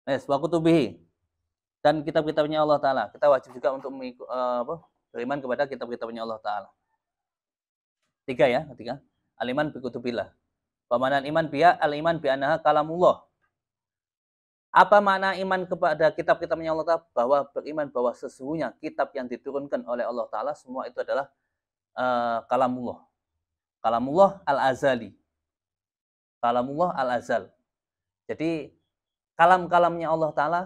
Wa kutubihi, dan kitab-kitabnya Allah Ta'ala. Kita wajib juga untuk beriman kepada kitab-kitabnya Allah Ta'ala. Tiga ya, ketiga. Al-iman bi kutubillah. Pemanan iman biya, al-iman bi annaha kalamullah. Apa makna iman kepada kitab-kitabnya Allah Ta'ala? Bahwa beriman bahwa sesungguhnya kitab yang diturunkan oleh Allah Ta'ala semua itu adalah kalamullah. Kalamullah al-azali. Kalamullah al-azal. Jadi kalam-kalamnya Allah Ta'ala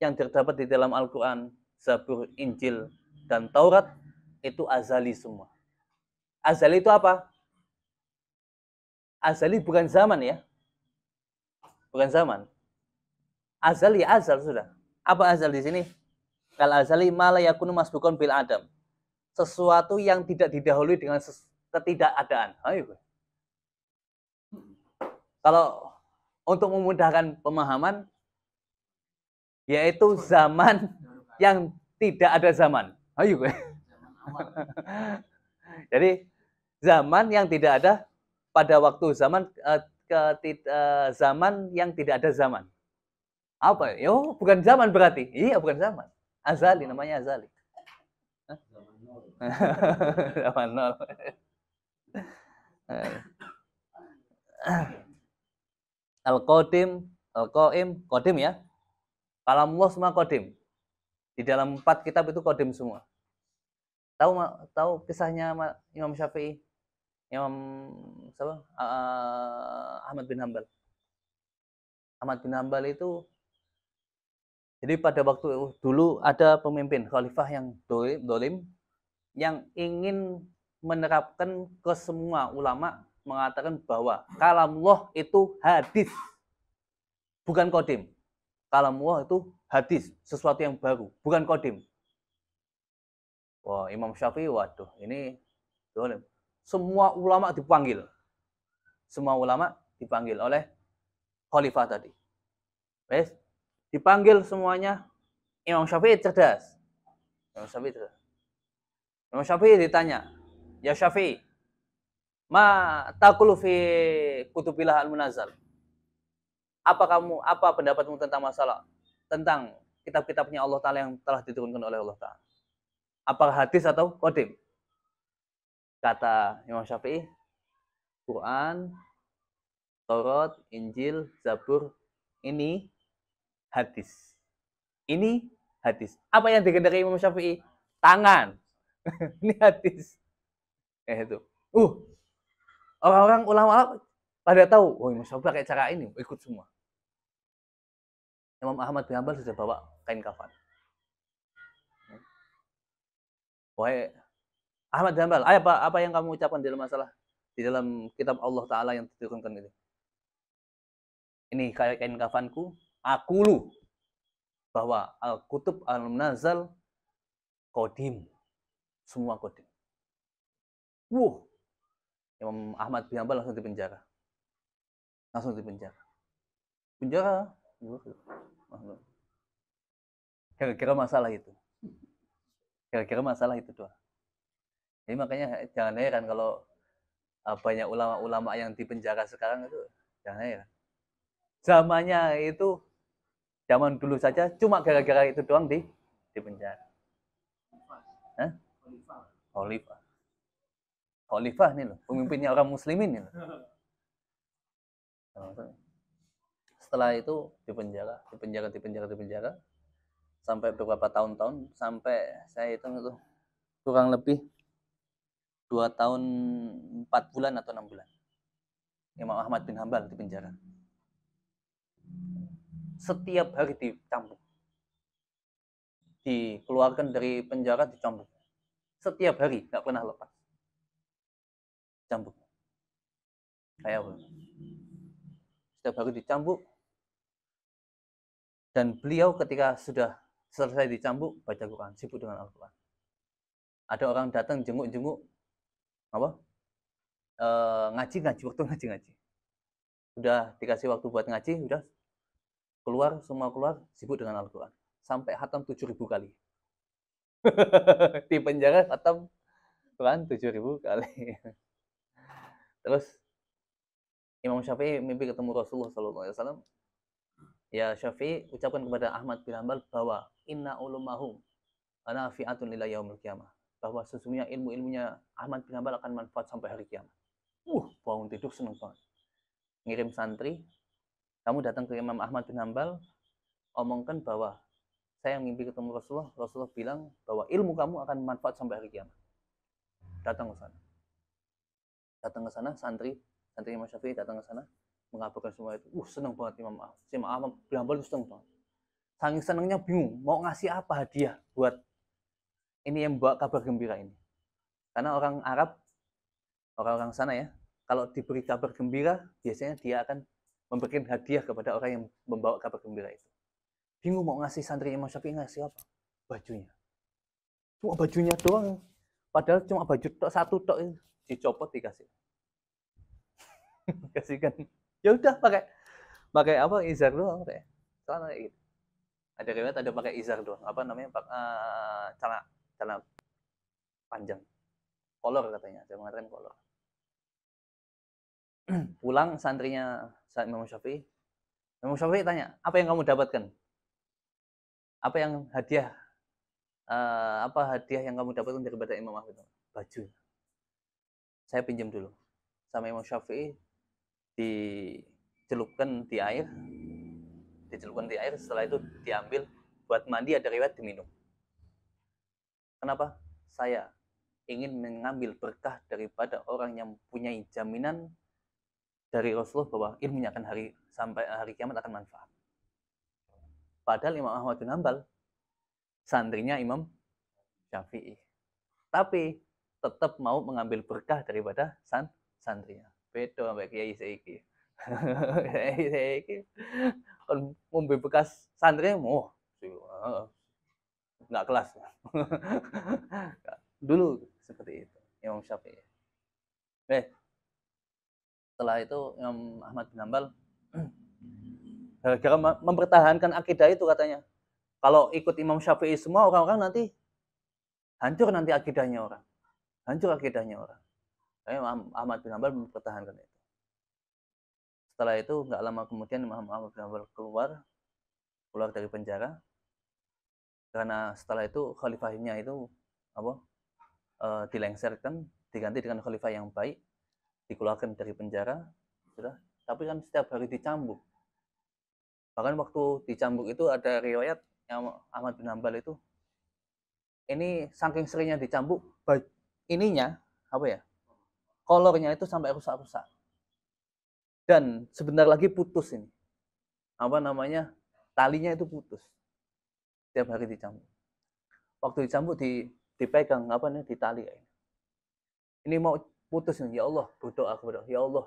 yang terdapat di dalam Al-Quran, Zabur, Injil, dan Taurat itu azali semua. Azali itu apa? Azali bukan zaman ya. Bukan zaman. Azal ya azal sudah. Apa azal di sini? Kal azali ma la yakunu masbukun bil adam. Sesuatu yang tidak didahului dengan ketidakadaan. Ayo. Kalau untuk memudahkan pemahaman, yaitu zaman yang tidak ada zaman. Ayo. Jadi zaman yang tidak ada pada waktu zaman zaman yang tidak ada zaman. Apa? Yo, bukan zaman berarti. Iya, bukan zaman. Azali namanya azali. Zaman nol. Al-Qadim, Al-Qaim, Qadim ya. Kalamullah semua Qadim. Di dalam 4 kitab itu Qadim semua. Tahu kisahnya Imam Syafi'i? Imam siapa? Ahmad bin Hambal. Ahmad bin Hambal itu, jadi pada waktu dulu ada pemimpin khalifah yang dolim yang ingin menerapkan ke semua ulama, mengatakan bahwa kalamullah itu hadis, bukan qadim. Kalamullah itu hadis, sesuatu yang baru, bukan qadim. Wah, Imam Syafi'i, waduh, ini dolim. Semua ulama dipanggil. Semua ulama dipanggil oleh khalifah tadi. Wes, dipanggil semuanya. Imam Syafi'i cerdas. Imam Syafi'i cerdas. Imam Syafi'i ditanya, ya Syafi'i, ma taqulu fi kutubillah al-munazzal? Apa pendapatmu tentang masalah tentang kitab-kitabnya Allah Ta'ala yang telah diturunkan oleh Allah Ta'ala? Apakah hadis atau qadim? Kata Imam Syafi'i, Quran, Taurat, Injil, Zabur, ini hadis. Ini hadis. Apa yang dikehendaki Imam Syafi'i? Tangan. Ini hadis. Itu. Orang-orang ulama pada tahu, oh Imam Syafi'i pakai cara ini, ikut semua. Imam Ahmad bin Hanbal sudah bawa kain kafan. Wahai Ahmad bin Hanbal, apa yang kamu ucapkan dalam masalah di dalam kitab Allah Ta'ala yang diturunkan itu? Ini kain kafanku, aku lu bahwa al-kutub al-munazal qadim. Semua qadim. Imam Ahmad bin Hanbal langsung dipenjara. Penjara. Kira-kira masalah itu. Doang. Jadi makanya jangan heran kalau banyak ulama-ulama yang dipenjara sekarang itu. Jangan heran. Zamannya itu, zaman dulu saja cuma gara-gara itu doang di penjara. Khalifah nih loh, pemimpinnya orang muslimin nih loh. Setelah itu dipenjara sampai beberapa tahun-tahun, sampai saya hitung itu kurang lebih 2 tahun 4 bulan atau 6 bulan. Imam Ahmad bin Hanbal di penjara. Setiap hari dicambuk. Dikeluarkan dari penjara dicambuk. Setiap hari, nggak pernah lepas. Cambuk. Kayak apa? Setiap hari dicambuk. Dan beliau ketika sudah selesai dicambuk, baca Quran, sibuk dengan Al-Quran. Ada orang datang jenguk-jenguk, ngaji, waktu ngaji. Udah dikasih waktu buat ngaji, udah semua keluar, sibuk dengan Al-Quran. Sampai khatam 7.000 kali. Di penjara khatam Quran 7.000 kali. Terus Imam Syafi'i mimpi ketemu Rasulullah SAW. Ya Syafi'i, ucapkan kepada Ahmad bin Hanbal bahwa inna ulumahum nafi'atun ila yaumil qiyamah. Bahwa sesungguhnya ilmu-ilmunya Ahmad bin Hanbal akan manfaat sampai hari kiamat. Bangun tidur seneng banget. Ngirim santri, kamu datang ke Imam Ahmad bin Hanbal, omongkan bahwa saya mimpi ketemu Rasulullah, Rasulullah bilang bahwa ilmu kamu akan manfaat sampai hari kiamat. Datang ke sana. Datang ke sana, santri Imam Syafi'i datang ke sana, mengabarkan semua itu. Seneng banget Imam Ahmad bin Hanbal itu seneng banget. Saking senengnya bingung, mau ngasih apa hadiah buat ini yang bawa kabar gembira ini. Karena orang Arab, orang-orang sana ya, kalau diberi kabar gembira, biasanya dia akan memberikan hadiah kepada orang yang membawa kabar gembira itu. Bingung mau ngasih santri Imam Syafi'i ngasih apa? Bajunya. Cuma bajunya doang. Padahal cuma baju tok satu tok itu dicopot dikasih. Kasihkan. Ya udah pakai apa izar doang kayak. Celana kayak gitu. Ada riwayat ada pakai izar doang. Apa namanya? Celana panjang. Kolor katanya. Saya mengatakan kolor. Pulang santrinya Imam Syafi'i. Imam Syafi'i tanya, apa yang kamu dapatkan? Apa yang hadiah yang kamu dapatkan daripada Imam Ahmad? Baju. Saya pinjam dulu. Sama Imam Syafi'i dicelupkan di air. Setelah itu diambil buat mandi, ada riwayat diminum. Kenapa? Saya ingin mengambil berkah daripada orang yang mempunyai jaminan dari Rasulullah bahwa ilmunya akan sampai hari kiamat akan manfaat. Padahal Imam Ahmad bin Hanbal santrinya Imam Syafi'i. Tapi tetap mau mengambil berkah daripada santrinya. Beda sampai kiai saiki. Kiai saiki kon ngombe bekas santrinya nggak kelas. Dulu seperti itu Imam Syafi'i. Setelah itu Imam Ahmad bin Hanbal gara-gara mempertahankan akidah itu katanya. Kalau ikut Imam Syafi'i semua orang-orang nanti hancur nanti akidahnya orang. Imam Ahmad bin Hanbal mempertahankan itu. Setelah itu nggak lama kemudian Imam Ahmad bin Hanbal keluar dari penjara. Karena setelah itu khalifahnya itu dilengserkan, diganti dengan khalifah yang baik, dikeluarkan dari penjara, sudah. Tapi kan setiap hari dicambuk. Bahkan waktu dicambuk itu ada riwayat yang Ahmad bin Hanbal itu ini saking seringnya dicambuk, ininya kolornya itu sampai rusak-rusak. Dan sebentar lagi putus ini. Talinya itu putus. Setiap hari dicambuk. Waktu dicambuk dipegang di tali kayak. Ini mau putus nih, ya Allah, berdoa kepada ya Allah.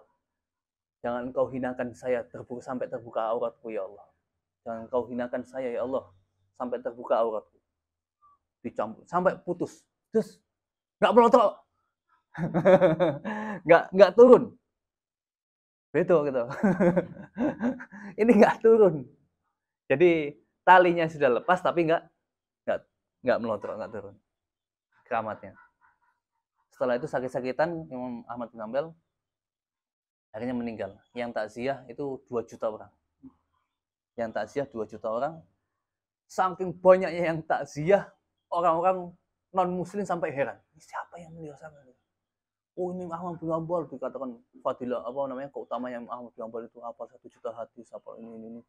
Jangan engkau hinakan saya sampai terbuka auratku ya Allah. Jangan engkau hinakan saya ya Allah sampai terbuka auratku. Dicambuk sampai putus. Terus enggak melotot. Enggak turun. Betul gitu. Ini enggak turun. Jadi talinya sudah lepas tapi enggak melotot, enggak turun. Keramatnya. Setelah itu sakit-sakitan Imam Ahmad bin Hanbal akhirnya meninggal. Yang takziah itu 2 juta orang. Yang takziah 2 juta orang. Saking banyaknya yang takziah, orang-orang non-muslim sampai heran. Siapa yang meninggal? Oh, ini Ahmad bin Hanbal, dikatakan fadilah keutamanya Ahmad bin Hanbal itu apa 1 juta hadis apa ini.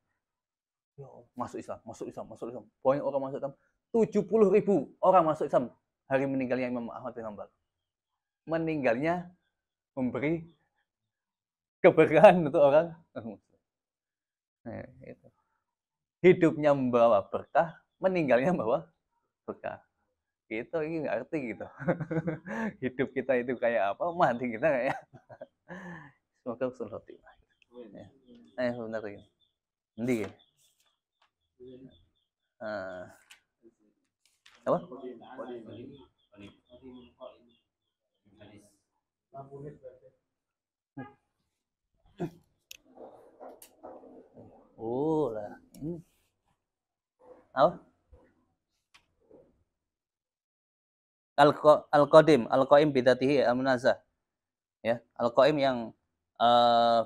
Ya, masuk Islam. Banyak orang masuk Islam. 70.000 orang masuk Islam hari meninggalnya Imam Ahmad bin Hanbal. Meninggalnya memberi keberkahan untuk orang muslim. Itu. Hidupnya membawa berkah, meninggalnya membawa berkah. Gitu, ini nggak ngerti gitu. Hidup kita itu kayak apa, mati kita kayak. Semoga husnul khotimah. Benar ini. Nanti ya. Apa? Oh lah. Apa? Al-Qadim, Al-Qaim bidatihi al-munazah. Ya, Al-Qaim yang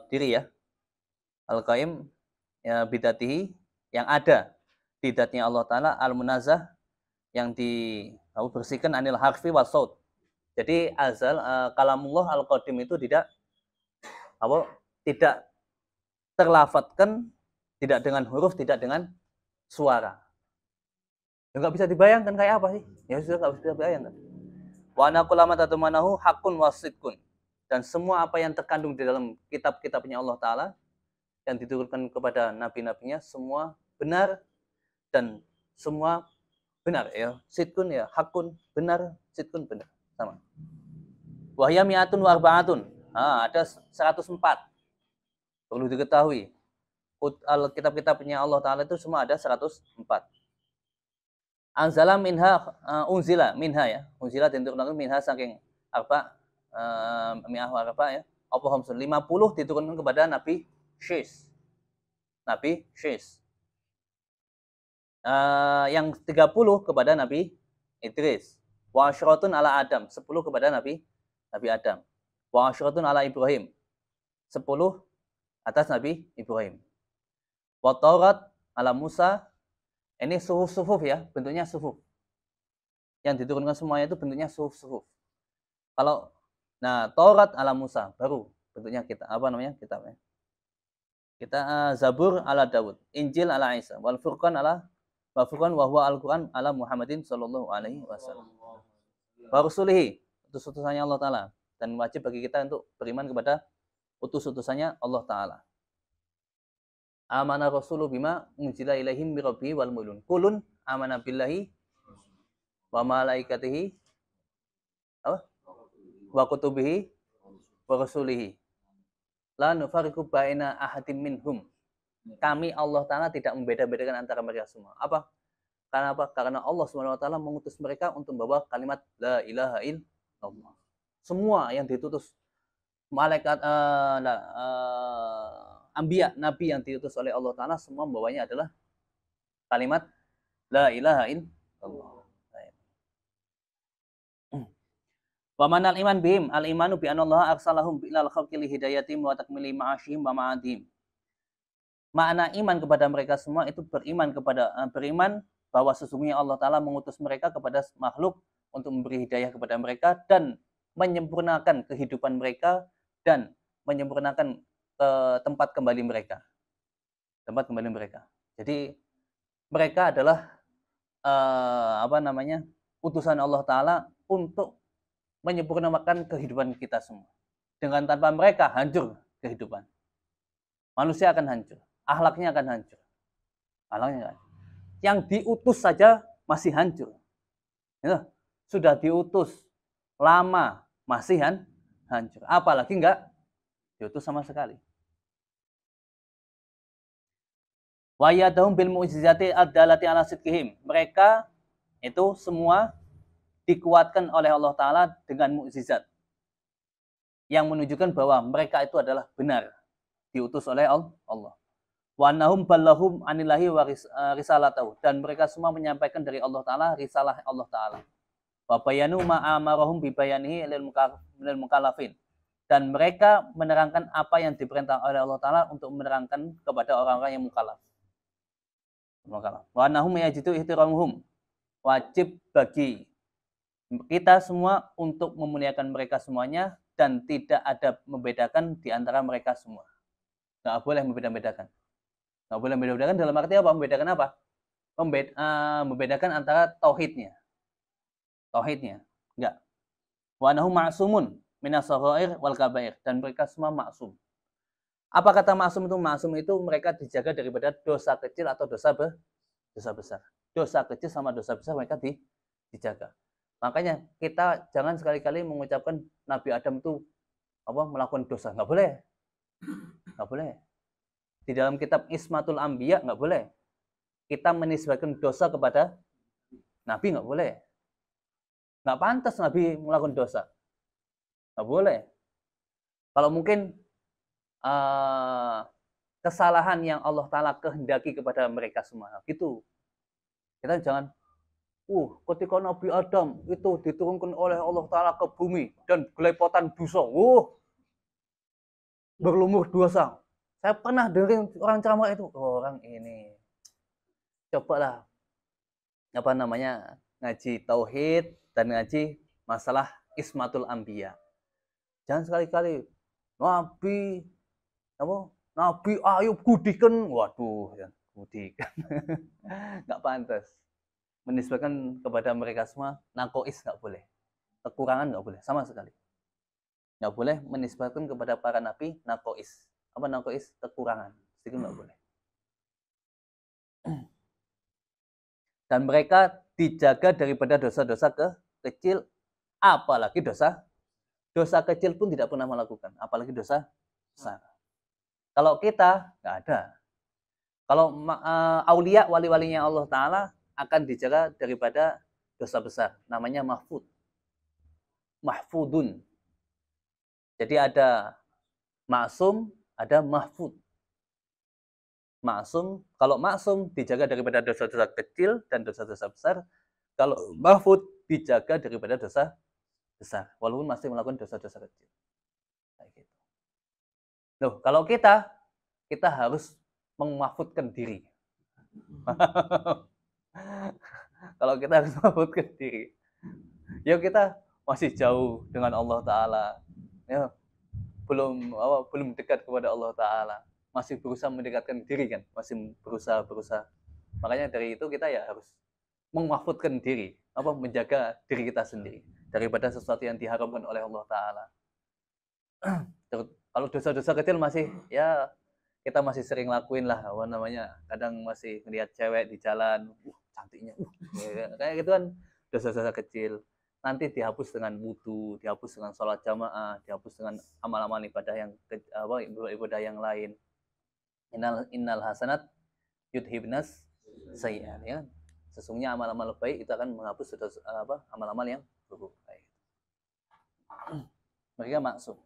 diri ya. Al-Qaim ya bidatihi yang ada di dzatnya Allah Ta'ala, al-munazzah, yang dibersihkan anil harfi wa saut. Jadi azal, kalamullah al-qadim itu tidak terlafadzkan, tidak dengan huruf, tidak dengan suara. Ya, nggak bisa dibayangkan kayak apa sih? Ya sudah nggak bisa dibayangkan. Wa naqulama tatumanahu hakun wasidkun. Dan semua apa yang terkandung di dalam kitab-kitabnya Allah Ta'ala yang diturunkan kepada nabi-nabinya semua benar dan semua benar ya. Sidkun ya, hakun benar, sidkun benar. Sama. Wahya mi'atun wa arba'atun. Ada 104. Perlu diketahui. Kitab-kitabnya Allah Ta'ala itu semua ada 104. Anzala minha unzila minha ya. Unzila diturunkan minha saking mi'ah arba ya. Apa 50 diturunkan kepada Nabi Syis. Nabi Syis. Yang 30 kepada Nabi Idris. Wa asyratun ala Adam, 10 kepada Nabi Adam. Wa asyratun ala Ibrahim, 10 atas Nabi Ibrahim. Wa Taurat ala Musa, ini suhuf-suhuf ya, bentuknya suhuf. Yang diturunkan semuanya itu bentuknya suhuf-suhuf. Kalau Taurat ala Musa baru bentuknya kitab kitabnya. Kita Zabur ala Dawud, Injil ala Isa, wal Furqan wa huwa Al-Quran ala Muhammadin sallallahu alaihi wasallam. Wa rusulihi, utus-utusannya Allah Ta'ala. Dan wajib bagi kita untuk beriman kepada utus-utusannya Allah Ta'ala. Amana rasulu bima unzila ilaihim mirabbihi wal mulun. Kulun amana billahi wa malaikatihi wa kutubihi wa rasulihi. La nufariqu baina ahadim minhum. Kami Allah Ta'ala tidak membeda-bedakan antara mereka semua. Apa? Karena apa? Karena Allah SWT mengutus mereka untuk membawa kalimat la ilaha illallah. Semua yang ditutus malaikat, anbiya, nabi yang diutus oleh Allah Ta'ala semua membawanya adalah kalimat la ilaha illallah. Wa manal iman bihim al-imanu bi anna Allah arsalahum ilal khalqi li hidayatim wa takmili ma'asyihim wa ma'adihim. Makna iman kepada mereka semua itu beriman bahwa sesungguhnya Allah Ta'ala mengutus mereka kepada makhluk untuk memberi hidayah kepada mereka dan menyempurnakan kehidupan mereka dan menyempurnakan tempat kembali mereka. Jadi mereka adalah utusan Allah Ta'ala untuk menyempurnakan kehidupan kita semua. Dengan tanpa mereka hancur kehidupan. Manusia akan hancur. Akhlaknya akan hancur. Yang diutus saja masih hancur. Ya, sudah diutus lama masih hancur. Apalagi enggak diutus sama sekali. Wa yadahum bil mu'jizati ad-dalati ala sidqihim. Mereka itu semua dikuatkan oleh Allah Ta'ala dengan mukjizat yang menunjukkan bahwa mereka itu adalah benar diutus oleh Allah. Wa annahum ballahum anillahi wa risalatahu, dan mereka semua menyampaikan dari Allah Ta'ala risalah Allah Ta'ala. Wa bayanu ma amarahum bi bayanihi lil mukallafin, dan mereka menerangkan apa yang diperintah oleh Allah Ta'ala untuk menerangkan kepada orang-orang yang mukallaf. Wa annahum yajidu ihtiramuhum, wajib bagi kita semua untuk memuliakan mereka semuanya dan tidak ada membedakan di antara mereka semua. Nggak boleh membeda-bedakan. Nggak boleh membeda-bedakan dalam arti apa? Membedakan apa? Membedakan antara tauhidnya. Enggak. Wa nahum ma'sumun minas saghair wal kabair, dan mereka semua maksum. Apa kata maksum itu? Maksum itu mereka dijaga daripada dosa kecil atau dosa besar. Dosa kecil sama dosa besar mereka dijaga. Makanya kita jangan sekali-kali mengucapkan Nabi Adam itu melakukan dosa. Nggak boleh. Di dalam kitab Ismatul Anbiya nggak boleh. Kita menisbatkan dosa kepada Nabi, nggak boleh. Nggak pantas Nabi melakukan dosa. Nggak boleh. Kalau mungkin kesalahan yang Allah Ta'ala kehendaki kepada mereka semua, gitu. Kita jangan ketika Nabi Adam itu diturunkan oleh Allah Ta'ala ke bumi dan gelepotan dosa, berlumur dosa. Saya pernah dengerin orang ceramah itu, orang ini cobalah ngaji tauhid dan ngaji masalah ismatul anbiya. Jangan sekali-kali Nabi Ayub gudikan, waduh, ya, gudikan. Nggak pantas. Menisbahkan kepada mereka semua nakois nggak boleh, kekurangan nggak boleh sama sekali. Nggak boleh menisbahkan kepada para nabi nakois. Apa nakois? Kekurangan. Itu nggak boleh. Dan mereka dijaga daripada dosa-dosa kecil, apalagi dosa kecil pun tidak pernah melakukan, apalagi dosa besar. Kalau kita nggak ada. Kalau aulia, wali-walinya Allah Ta'ala akan dijaga daripada dosa besar. Namanya mahfudun. Jadi ada maksum, ada mahfud. Maksum, kalau maksum dijaga daripada dosa-dosa kecil dan dosa-dosa besar. Kalau mahfud dijaga daripada dosa besar, walaupun masih melakukan dosa-dosa kecil. Kayak gitu. Loh, kalau kita harus memahfudkan diri. Kalau kita harus memahfudkan diri, ya kita masih jauh dengan Allah Ta'ala. Ya, belum dekat kepada Allah Ta'ala. Masih berusaha mendekatkan diri kan, masih berusaha. Makanya dari itu kita ya harus memahfudkan diri, menjaga diri kita sendiri daripada sesuatu yang diharamkan oleh Allah Ta'ala. Kalau dosa-dosa kecil masih ya kita masih sering lakuin lah, kadang masih ngeliat cewek di jalan, cantiknya, kayak gitu kan, dosa-dosa kecil. Nanti dihapus dengan wudu, dihapus dengan sholat jamaah, dihapus dengan amal-amal ibadah yang lain. Innal hasanat yudhibnas sayyi'at, ya. Sesungguhnya amal-amal baik itu akan menghapus amal-amal yang buruk. Mereka maksum.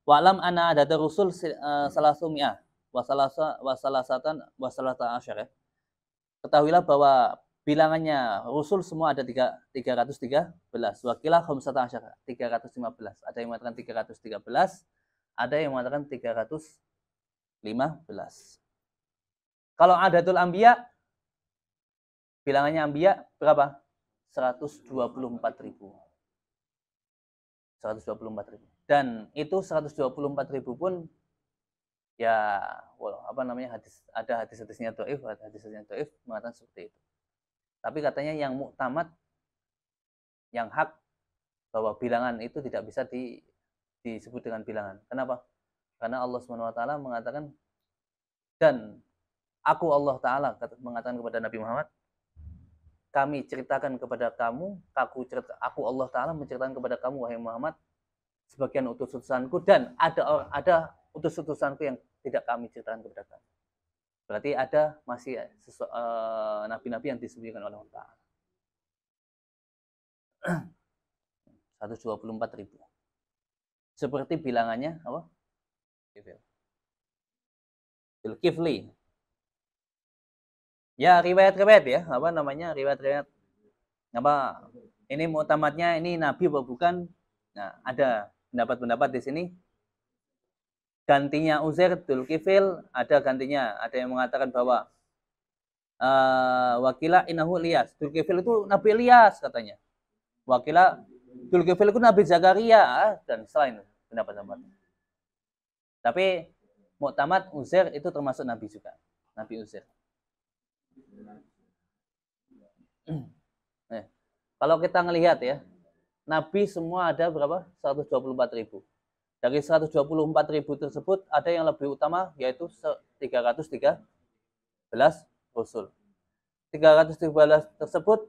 Wa'lam anna adada rusul salasumiyah wasalasata asyar. Ketahuilah bahwa bilangannya rusul semua ada 313, wakilah khamsata asyar 315. Ada yang mengatakan 313, ada yang mengatakan 315. Kalau adatul anbiya, bilangannya anbiya berapa? 124.000. 124.000. Dan itu 124.000 pun ya ada hadis-hadisnya dhaif, mengatakan seperti itu. Tapi katanya yang muktamad, yang hak, bahwa bilangan itu tidak bisa disebut dengan bilangan. Kenapa? Karena Allah SWT mengatakan, dan aku Allah Ta'ala mengatakan kepada Nabi Muhammad, kami ceritakan kepada kamu, aku Allah Ta'ala menceritakan kepada kamu, wahai Muhammad, sebagian utus-utusanku, dan ada utus-utusanku yang tidak kami ceritakan kepada kamu. Berarti ada masih nabi-nabi yang disembunyikan oleh Allah Ta'ala. 124.000. Seperti bilangannya apa? Zulkifli. Ya, riwayat-riwayat ya, riwayat-riwayat. Ini mu'tamadnya ini nabi apa bukan? Nah, ada pendapat-pendapat di sini. Gantinya Uzair, Dzulkifil, ada gantinya. Ada yang mengatakan bahwa wakilah inahu Ilyas. Dzulkifil itu Nabi Ilyas katanya. Wakilah Dzulkifil itu Nabi Zakaria, dan selain pendapat-pendapat. Tapi mu'tamad Uzair itu termasuk Nabi juga. Nabi Uzair. Kalau kita ngelihat ya, Nabi semua ada berapa? 124.000. Dari 124.000 tersebut ada yang lebih utama, yaitu 313 Rasul. 313 tersebut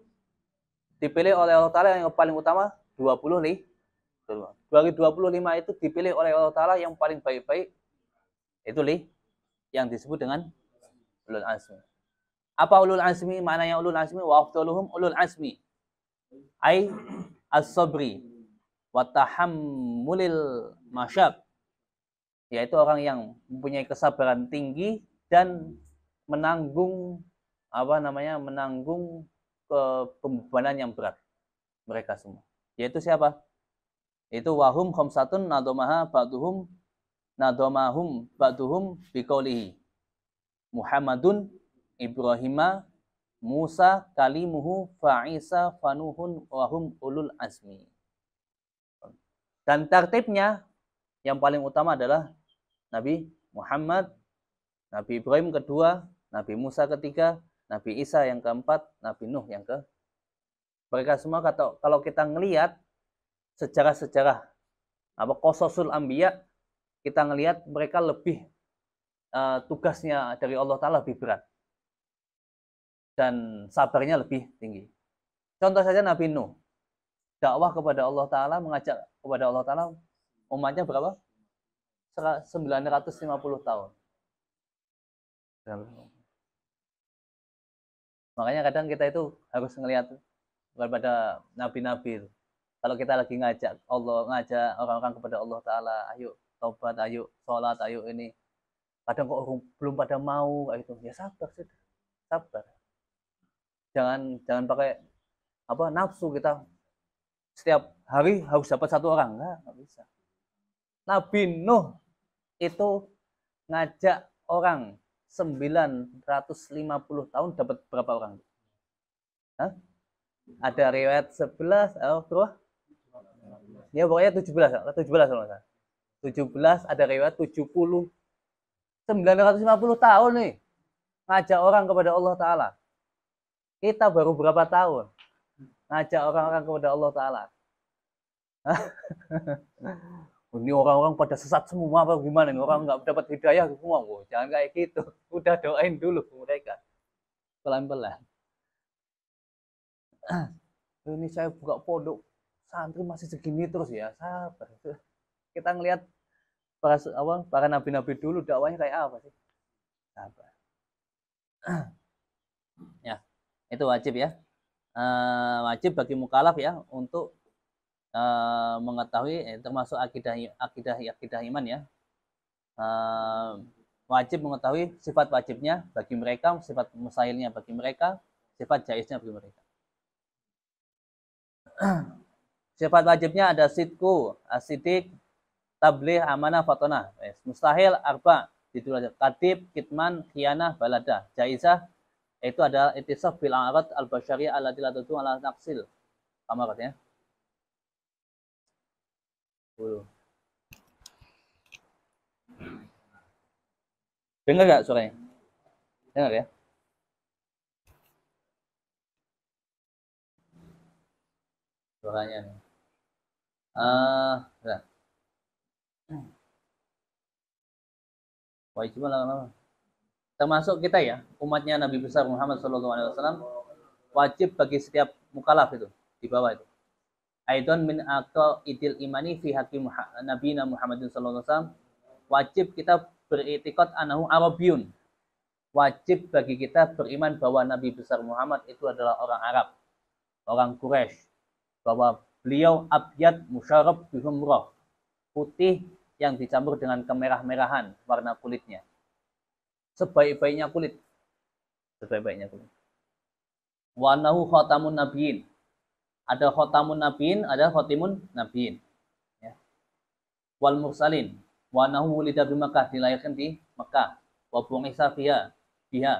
dipilih oleh Allah Ta'ala yang paling utama 25. Dari 25 itu dipilih oleh Allah Ta'ala yang paling baik-baik, itu yang disebut dengan ulul azmi. Apa ulul azmi? Maknanya ulul azmi, wa afdaluhum ulul azmi, ai as-sabri wa tahammulil masyaq, yaitu orang yang mempunyai kesabaran tinggi dan menanggung pembebanan yang berat. Mereka semua, yaitu siapa? Itu wahum khamsatun nadomahum ba'duhum biqaulihi Muhammadun, Ibrahimah, Musa kalimuhu fa'isa fanuhun wahum ulul azmi. Dan tertibnya yang paling utama adalah Nabi Muhammad, Nabi Ibrahim kedua, Nabi Musa ketiga, Nabi Isa yang keempat, Nabi Nuh yang ke. Mereka semua kalau kita ngelihat sejarah-sejarah apa qososul anbiya, kita ngelihat mereka lebih tugasnya dari Allah Ta'ala lebih berat dan sabarnya lebih tinggi. Contoh saja Nabi Nuh, dakwah kepada Allah Ta'ala, mengajak kepada Allah Ta'ala, umatnya berapa? 950 tahun. Makanya kadang kita itu harus ngelihat kepada nabi-nabi itu. Kalau kita lagi ngajak orang-orang kepada Allah Ta'ala, ayo taubat, ayo sholat, ayo ini. Kadang kok belum pada mau, itu ya sabar sudah, sabar. Jangan pakai nafsu kita setiap hari harus dapat satu orang, nggak bisa. Nabi Nuh itu ngajak orang 950 tahun dapat berapa orang? Hah? Ada riwayat 11, berapa? Ya pokoknya 17 kalau nggak salah. 17, ada riwayat 70. 950 tahun nih ngajak orang kepada Allah Ta'ala. Kita baru berapa tahun ngajak orang-orang kepada Allah Ta'ala. Ini orang-orang pada sesat semua apa gimana nih? Orang nggak dapat hidayah semua. Jangan kayak gitu. Udah doain dulu mereka. Pelan-pelan. Ini saya buka pondok santri masih segini terus ya. Sabar. Kita ngelihat para nabi-nabi dulu dakwahnya kayak apa sih? Sabar. Ya, itu wajib ya. Wajib bagi mukallaf ya untuk mengetahui termasuk akidah iman ya. Wajib mengetahui sifat wajibnya bagi mereka, sifat mustahilnya bagi mereka, sifat jaiznya bagi mereka. Sifat wajibnya ada sidku, asidik, tabligh, amanah, fatonah. Mustahil arba, itu aja. Katib, kitman, khianah, balada. Jaizah itu adalah itisaf bil a'rad al-basyariyah allati la tadu ala naqsil. Kamarat ya. Dengar nggak suaranya? Dengar ya? Suaranya nih. Ya. Wajib lama-lama. Termasuk kita ya, umatnya Nabi besar Muhammad SAW, wajib bagi setiap mukallaf itu di bawah itu. Aidon min aqaidil imani fi haqqi nabiyina Muhammadin sallallahu alaihi wasallam, wajib kita beritikad anahu Arabiyun. Wajib bagi kita beriman bahwa Nabi besar Muhammad itu adalah orang Arab, orang Quraisy, bahwa beliau abyad musyarrab bihumrah, putih yang dicampur dengan kemerah-merahan warna kulitnya. Sebaik-baiknya kulit. Sebaik-baiknya kulit. Wa nahu khatamun nabiyyin. Ada khatamun nabiyyin, ada khatimun nabiyyin. Ya. Wal mursalin. Wa nahu wulida bi Makkah, dilahirkan di Mekah. Wa bu'itsa biha,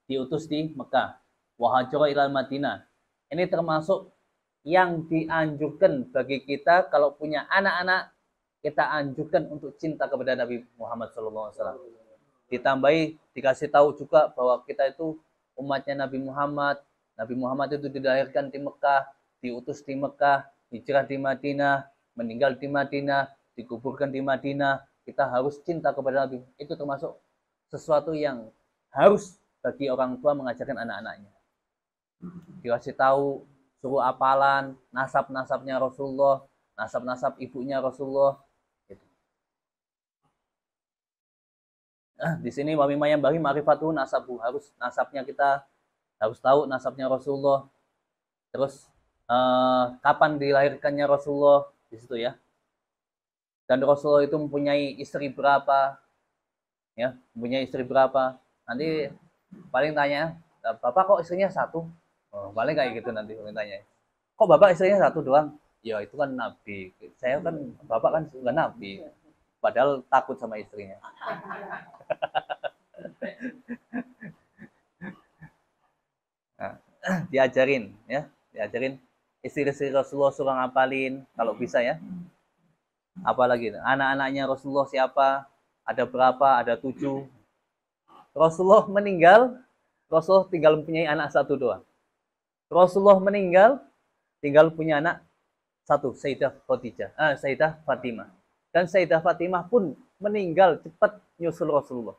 diutus di Mekah. Wa hajara ilal Madinah. Ini termasuk yang dianjurkan bagi kita kalau punya anak-anak, kita anjurkan untuk cinta kepada Nabi Muhammad SAW. Ditambahi, dikasih tahu juga bahwa kita itu umatnya Nabi Muhammad. Nabi Muhammad itu dilahirkan di Mekah, diutus di Mekah, hijrah di Madinah, meninggal di Madinah, dikuburkan di Madinah. Kita harus cinta kepada Nabi. Itu termasuk sesuatu yang harus bagi orang tua mengajarkan anak-anaknya. Dikasih tahu, suruh apalan nasab-nasabnya Rasulullah, nasab-nasab ibunya Rasulullah. Di sini wa mimma yanbaghi ma'rifatuhu nasabu, harus nasabnya kita harus tahu nasabnya Rasulullah. Terus kapan dilahirkannya Rasulullah di situ ya. Dan Rasulullah itu mempunyai istri berapa? Ya, mempunyai istri berapa? Nanti paling tanya, Bapak kok istrinya satu? Oh, paling kayak gitu nanti paling tanya. Kok Bapak istrinya satu doang? Ya itu kan Nabi. Saya kan Bapak kan bukan Nabi. Padahal takut sama istrinya. Nah, diajarin ya, diajarin istri-istri Rasulullah suruh ngapalin kalau bisa ya. Apalagi anak-anaknya Rasulullah siapa? Ada berapa? Ada 7. Rasulullah meninggal, Rasulullah tinggal mempunyai anak satu doang. Rasulullah meninggal, tinggal punya anak satu, Sayyidah Khadijah, Sayyidah Fatimah. Dan Sayyidah Fatimah pun meninggal cepat nyusul Rasulullah.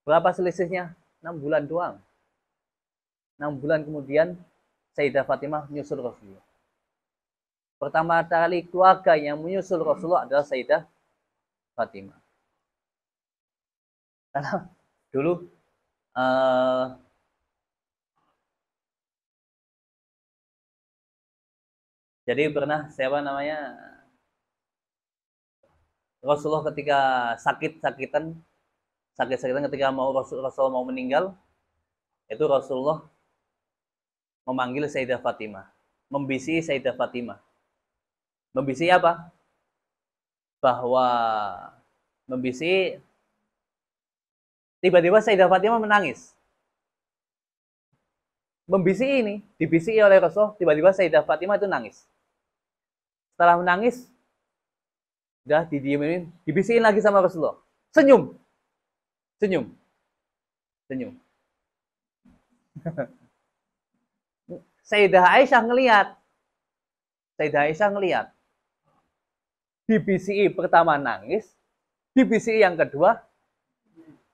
Berapa selisihnya? 6 bulan doang. 6 bulan kemudian Sayyidah Fatimah menyusul Rasulullah. Pertama kali keluarga yang menyusul Rasulullah adalah Sayyidah Fatimah. Karena dulu jadi pernah siapa namanya Rasulullah ketika sakit-sakitan ketika Rasulullah mau meninggal, itu Rasulullah memanggil Sayyidah Fatimah, membisiki Sayyidah Fatimah. Membisiki apa? Bahwa membisiki, tiba-tiba Sayyidah Fatimah menangis. Membisiki ini, dibisiki oleh Rasul, tiba-tiba Sayyidah Fatimah itu nangis. Setelah menangis, udah didiemin, dibisikin lagi sama Rasulullah. Senyum. Senyum. Senyum. Sayyidah Aisyah ngelihat. Sayyidah Aisyah ngelihat. Dibisiki pertama nangis, dibisiki yang kedua,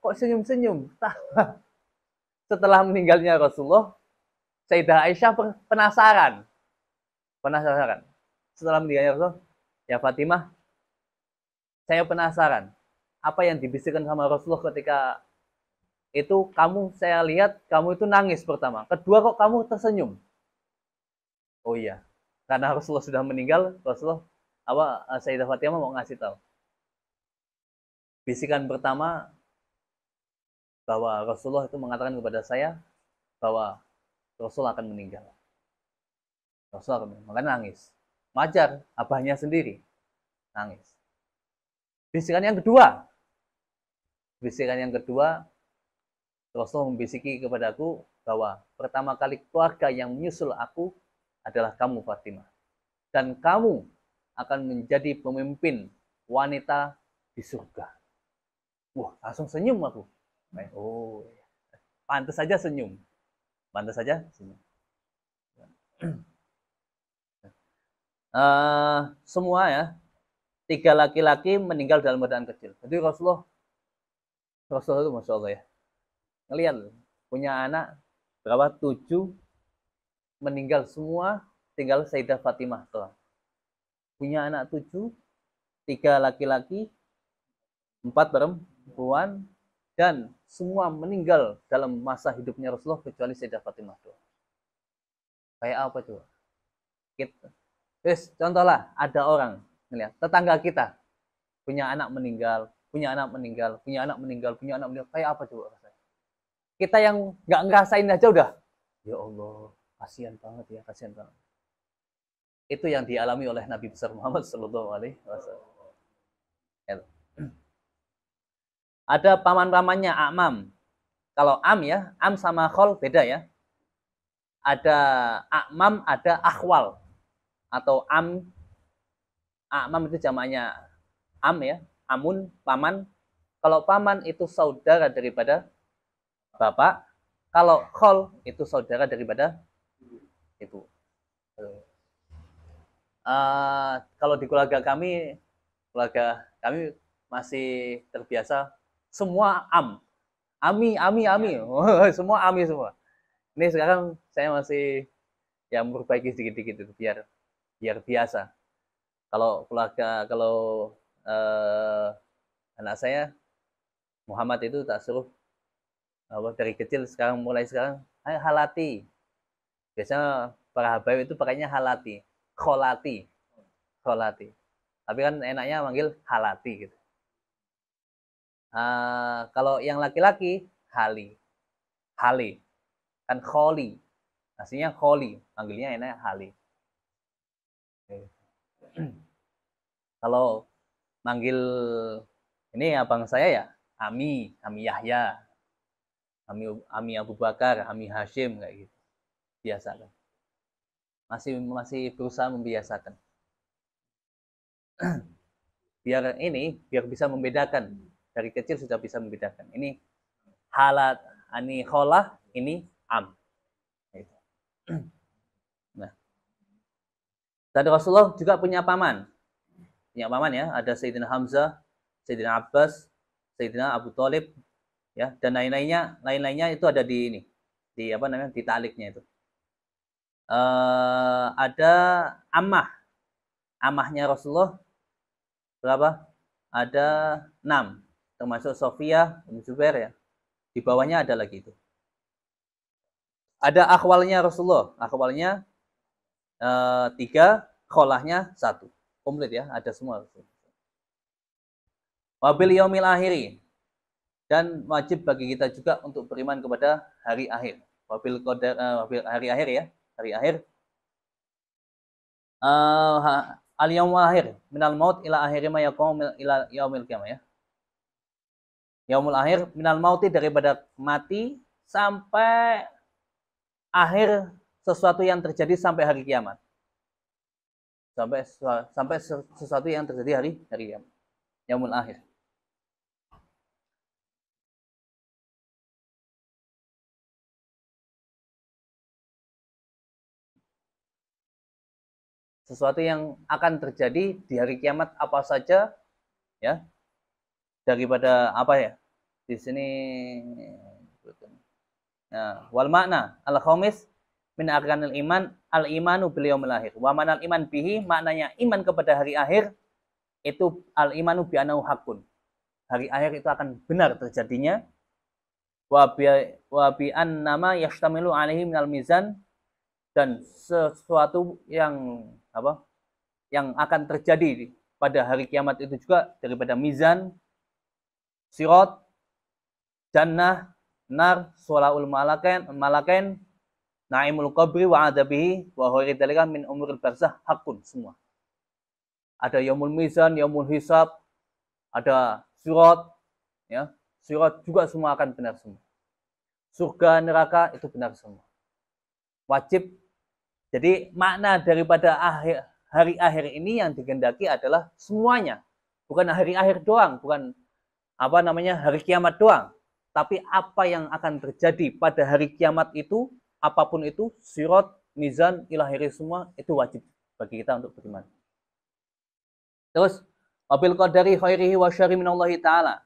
kok senyum-senyum? Setelah meninggalnya Rasulullah, Sayyidah Aisyah penasaran. Penasaran. Setelah meninggalnya Rasulullah, ya Fatimah, saya penasaran. Apa yang dibisikkan sama Rasulullah ketika itu kamu, saya lihat kamu itu nangis pertama. Kedua kok kamu tersenyum? Oh iya, karena Rasulullah sudah meninggal, Rasulullah Sayyidah Fatimah mau ngasih tahu. Bisikan pertama bahwa Rasulullah itu mengatakan kepada saya bahwa Rasul akan meninggal. Rasul akan meninggal. Makanya nangis. Wajar, abahnya sendiri nangis. Bisikan yang kedua. Bisikan yang kedua, Rasul membisiki kepadaku bahwa pertama kali keluarga yang menyusul aku adalah kamu Fatimah. Dan kamu akan menjadi pemimpin wanita di surga. Wah, langsung senyum aku. Oh, pantas saja senyum. Pantas saja senyum. Semua ya, 3 laki-laki meninggal dalam keadaan kecil. Jadi Rasulullah itu Masya Allah ya, ngelihat punya anak berapa? 7 meninggal semua, tinggal Sayyidah Fatimah doang. Punya anak 7, 3 laki-laki, 4 perempuan, dan semua meninggal dalam masa hidupnya Rasulullah kecuali Sayyidah Fatimah doang. Kayak apa coba? Terus contohlah ada orang ngelihat tetangga kita punya anak meninggal, punya anak meninggal, punya anak meninggal, punya anak meninggal, kayak apa coba rasanya? Kita yang nggak ngerasain aja udah, ya Allah, kasihan banget ya, kasihan banget. Itu yang dialami oleh Nabi besar Muhammad Sallallahu Alaihi Wasallam. Ada paman-pamannya Amam. Kalau Am ya, Am sama Khol beda ya. Ada Amam, ada Akhwal. Atau Amam itu jamaknya Am ya, Amun, paman. Kalau paman itu saudara daripada bapak. Kalau Khol itu saudara daripada ibu. Kalau di keluarga kami masih terbiasa semua ami, semua ami semua. Ini sekarang saya masih yang memperbaiki sedikit-sedikit itu biar biasa. Kalau anak saya Muhammad itu tak suruh dari kecil, mulai sekarang halati. Biasanya para habaib itu pakainya halati, kholati. Tapi kan enaknya manggil halati gitu. Kalau yang laki-laki hali kan kholi, aslinya kholi, manggilnya enaknya hali. Kalau manggil ini abang saya ya Ami Yahya, Ami Abu Bakar, Ami Hashim kayak gitu. biasakan. Masih berusaha membiasakan. biar bisa membedakan. Dari kecil sudah bisa membedakan. Ini halat, ini kholah, ini am. Nah, dan Rasulullah juga punya paman. Punya paman ya, ada Sayyidina Hamzah, Sayyidina Abbas, Sayyidina Abu Thalib, ya, dan lain-lainnya itu ada di ini, di apa namanya, di taliknya itu. Ada amahnya Rasulullah berapa? Ada 6, termasuk Sofia, Zubair ya. Di bawahnya ada lagi itu. Ada akhwalnya Rasulullah, akhwalnya 3, kholahnya 1. Komplit ya, ada semua. Wabil yaumil akhiri, dan wajib bagi kita juga untuk beriman kepada hari akhir. Wabil qadar, wabil hari akhir ya, hari akhir. Al yaumul akhir minal maut ila akhiri ma yaqum ila yaumil qiyamah ya. Yaumul akhir minal mauti, daripada mati sampai akhir sesuatu yang terjadi sampai hari kiamat. Sampai sesuatu yang terjadi hari kiamat. Yaumul akhir. Sesuatu yang akan terjadi di hari kiamat apa saja ya, daripada apa ya di sini. Nah, wal makna al khamis min arkanil iman al imanu bil yaumil akhir wa manal iman bihi, maknanya iman kepada hari akhir itu al imanu bi annahu hakun, hari akhir itu akan benar terjadinya, wa bi annama yashtamilu alaihi minal mizan, dan sesuatu yang apa yang akan terjadi pada hari kiamat itu juga daripada mizan, sirat, jannah, nar, sulaul malakain, naimul qabri wa adabihi wa ghairi dzalika min umuril barzah hakun, semua. Ada yaumul mizan, yaumul hisab, ada sirat ya. Sirat juga semua akan benar semua. Surga, neraka itu benar semua. Wajib. Jadi makna daripada hari akhir ini yang digendaki adalah semuanya. Bukan hari akhir doang, bukan apa namanya hari kiamat doang, tapi apa yang akan terjadi pada hari kiamat itu, apapun itu, sirat, mizan, ilahiri, semua itu wajib bagi kita untuk beriman. Terus wabil qadari khairihi wa syarri minallahi ta'ala,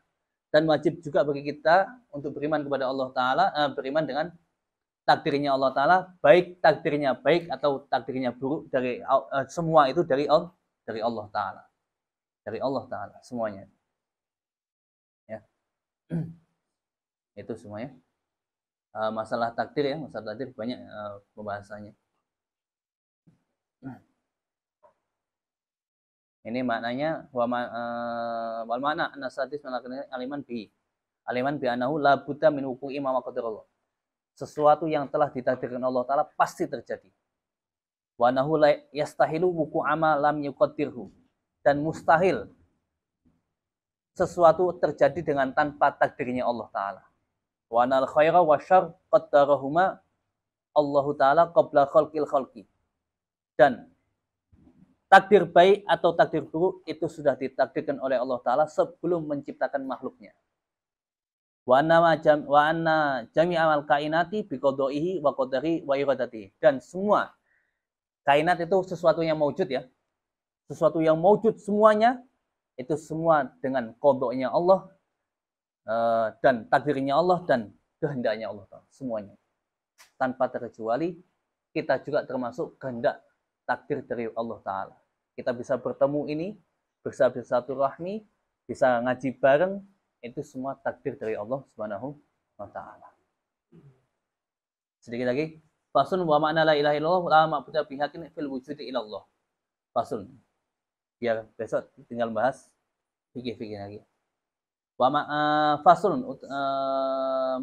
dan wajib juga bagi kita untuk beriman kepada Allah Ta'ala, beriman dengan takdirnya Allah Ta'ala, baik takdirnya baik atau takdirnya buruk, dari semua itu dari Allah Ta'ala, dari Allah Ta'ala semuanya ya. Itu semuanya masalah takdir ya, masalah takdir banyak pembahasannya. Ini maknanya wal makna an-nasadis melakukan aliman bi anahu la budda min wuqu'i ma qadarallah, sesuatu yang telah ditakdirkan Allah Ta'ala pasti terjadi. Wa anahu la yastahilu wuqu'a ma lam yuqaddirhu, dan mustahil sesuatu terjadi dengan tanpa takdirnya Allah Ta'ala. Wa anal khaira wa syarr qaddarahuma Allah Ta'ala qabla khalqil khalqi, dan takdir baik atau takdir buruk itu sudah ditakdirkan oleh Allah Ta'ala sebelum menciptakan makhluknya. Wa anna jami'al kainati biqadaihi wa qadari wa iradatihi, dan semua kainat itu sesuatu yang maujud ya. Sesuatu yang maujud semuanya itu semua dengan qadanya Allah dan takdirnya Allah dan kehendaknya Allah Ta'ala, semuanya. Tanpa terkecuali kita juga termasuk kehendak takdir dari Allah Ta'ala. Kita bisa bertemu ini, bisa bersilaturahmi, bisa ngaji bareng, itu semua takdir dari Allah Subhanahu wa Ta'ala. Sedikit lagi. Fasun wa ma'na la ilaha illallah la ma'budu bihaqqin fil wujudi illallah. Fasun. Biar besok tinggal bahas fikih-fikih lagi. Fasun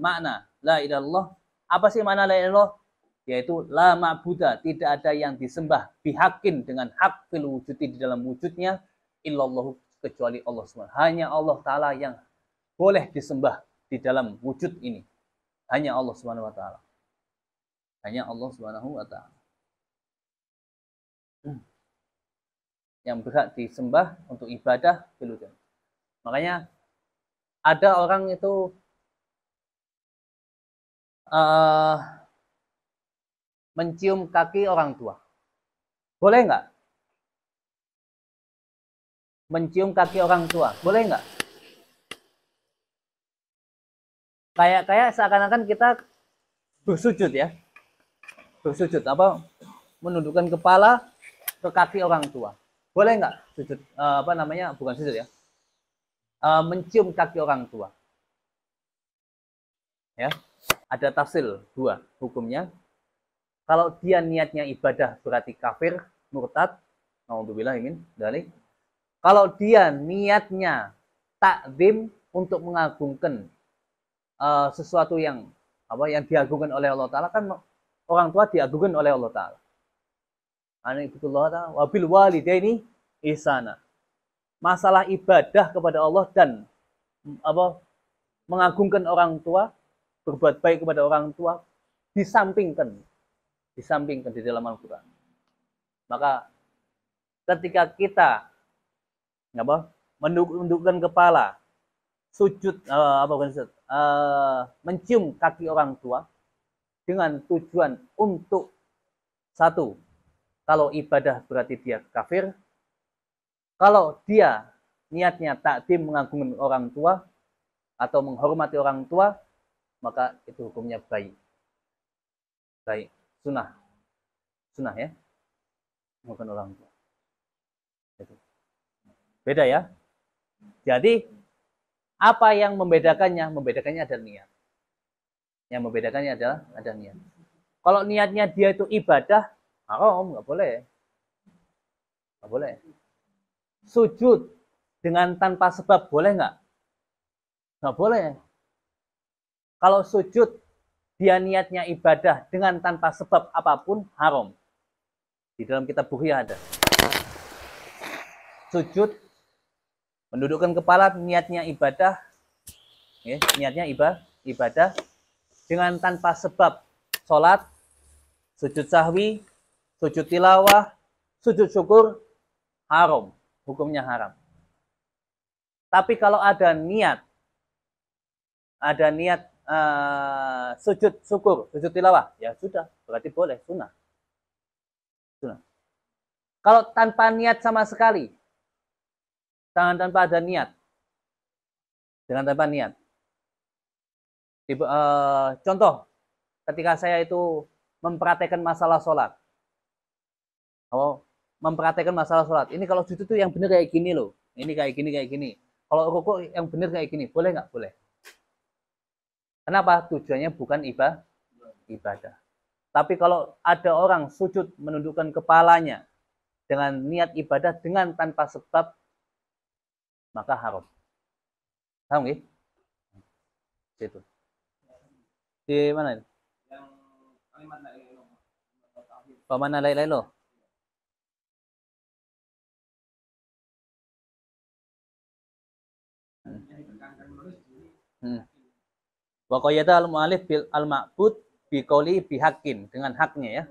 makna la ilaha illallah. Apa sih makna la ilaha illallah? Yaitu la ma'buda, tidak ada yang disembah bihaqqin, dengan hak, fil wujudi, di dalam wujudnya, illallah, kecuali Allah SWT. Hanya Allah Ta'ala yang boleh disembah di dalam wujud ini. Hanya Allah SWT. Hanya Allah Subhanahu wa taala yang berhak disembah untuk ibadah keludan. Makanya ada orang itu mencium kaki orang tua. Boleh nggak? Mencium kaki orang tua. Boleh nggak? Kayak seakan-akan kita bersujud ya. Bersujud apa? Menundukkan kepala ke kaki orang tua. Boleh nggak sujud? Bukan sujud ya. Mencium kaki orang tua. Ya. Ada tafsir dua hukumnya. Kalau dia niatnya ibadah berarti kafir, murtad. Nauzubillah min dzalik. Kalau dia niatnya takzim untuk mengagungkan sesuatu yang diagungkan oleh Allah Taala, kan orang tua diagungkan oleh Allah Taala. Anibutullah Taala wabil walidaini ihsana. Masalah ibadah kepada Allah dan mengagungkan orang tua, berbuat baik kepada orang tua disampingkan di dalam Al-Qur'an. Maka ketika kita menundukkan kepala, sujud mencium kaki orang tua dengan tujuan untuk satu, kalau ibadah berarti dia kafir. Kalau dia niatnya takdim mengagungkan orang tua atau menghormati orang tua, maka itu hukumnya baik. Sunnah ya, bukan orang tua. Itu. Beda ya. Jadi apa yang membedakannya? Membedakannya adalah niat. Yang membedakannya adalah ada niat. Kalau niatnya dia itu ibadah, haram, nggak boleh. Nggak boleh. Sujud dengan tanpa sebab boleh nggak? Nggak boleh. Kalau sujud dia niatnya ibadah dengan tanpa sebab apapun, haram. Di dalam kitab Bukhari ada. Sujud, mendudukkan kepala, niatnya ibadah, niatnya ibadah dengan tanpa sebab, sholat, sujud sahwi, sujud tilawah, sujud syukur, haram, hukumnya haram. Tapi kalau ada niat sujud syukur, sujud tilawah, ya sudah, berarti boleh, sunnah. Kalau tanpa niat sama sekali, tanpa ada niat, dengan tanpa niat. Contoh, ketika saya itu mempraktekkan masalah sholat, mempraktekkan masalah sholat, ini kalau sujud itu yang benar kayak gini loh, ini kayak gini. Kalau rukuk yang benar kayak gini, boleh nggak? Boleh. Kenapa? Tujuannya bukan ibadah. Tapi kalau ada orang sujud menundukkan kepalanya dengan niat ibadah dengan tanpa sebab, maka haram. Paham nggih? Itu. Di mana itu? Yang kalimat la ilaha illallah. Paman la ilaha illallah. Wa qayyada al-mu'allif bil al-ma'bud bi qouli bi haqqin, dengan haknya ya.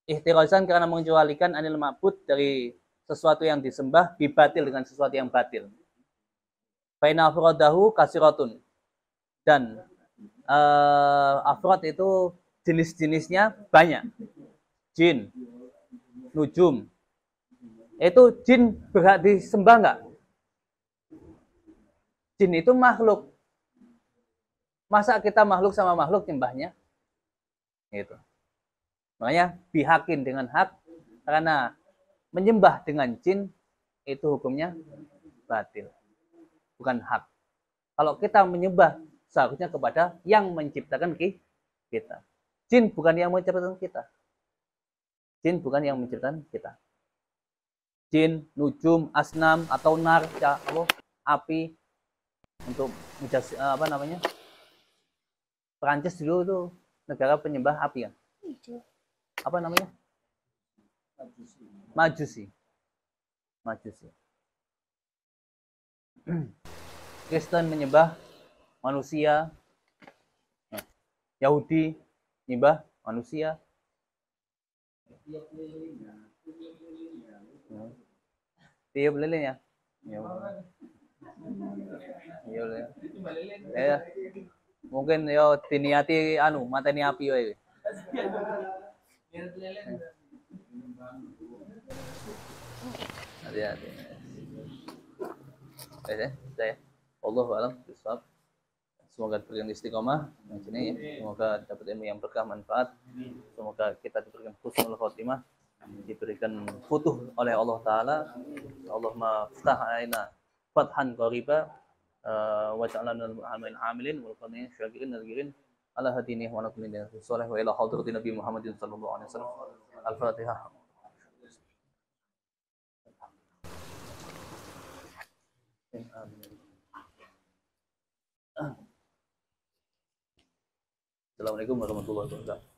Ihtirazan karena mengecualikan anil ma'bud dari sesuatu yang disembah, bi batil dengan sesuatu yang batil. Fa inna afradahu kasiratun. Dan afrad itu jenis-jenisnya banyak. Jin, nujum. Itu jin berhak disembah nggak? Jin itu makhluk. Masa kita makhluk sama makhluk nyembahnya? Gitu. Makanya bihakin dengan hak, karena menyembah dengan jin itu hukumnya batil. Bukan hak. Kalau kita menyembah seharusnya kepada yang menciptakan kita. Jin bukan yang menciptakan kita. Jin bukan yang menciptakan kita. Jin, nujum, asnam atau nar, api untuk Perancis dulu itu negara penyembah api ya. Apa namanya? Majusi. Kristen menyembah manusia, Yahudi menyembah manusia. Tiup lilin ya. Ya. Mungkin yo tiniati anu mateni api wae. Hati-hati. Saya. Wallahu a'lam bishawab. Semoga diberikan istiqomah di sini ya. Semoga dapat ilmu yang berkah manfaat. Semoga kita diberikan husnul khotimah, diberikan futuh oleh Allah Taala. Allahumma ftah alaina fathan qariba wa ja'alna minal amilin wal qani'in syakirin nadhirin ala hadini wa nakum min salih wa ila hadratin Nabi Muhammadin sallallahu alaihi wasallam. Al-Fatihah. Assalamualaikum warahmatullahi wabarakatuh.